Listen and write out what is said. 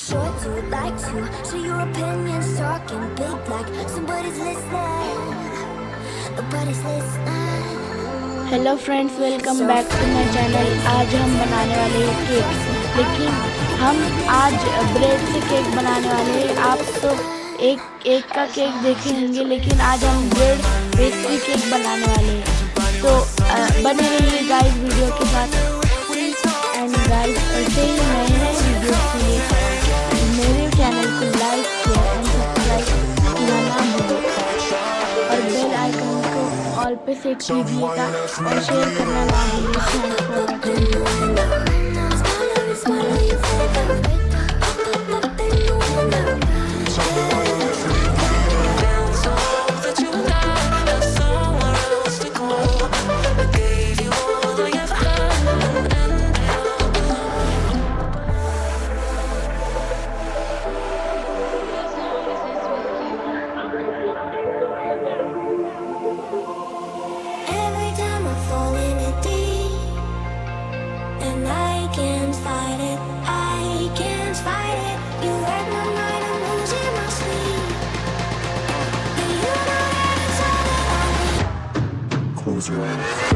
sure to like to share your opinions, talking big like somebody's listening. Nobody's listening. Hello friends, welcome back to my channel. आज हम बनाने वाले हैं cake, लेकिन हम आज ब्रेड से केक बनाने वाले हैं। आप तो एक का केक देखे होंगे, लेकिन आज हम ब्रेड पेस्ट्री केक बनाने वाले हैं। तो बने रहिए गाइस वीडियो के साथ। एंड गाइस, ऐसे ही नए नए वीडियो के लिए मेरे चैनल को लाइक शेयर एंड सब्सक्राइब करना ना भूलें और बेल आइकन को ऑल पे सेट कीजिएगा और शेयर करना ना भूलिए। Every time I fall in it deep, and I can't fight it, I can't fight it. You wreck my mind, I'm losing my sleep. And you know that it's all that I need. Close your eyes.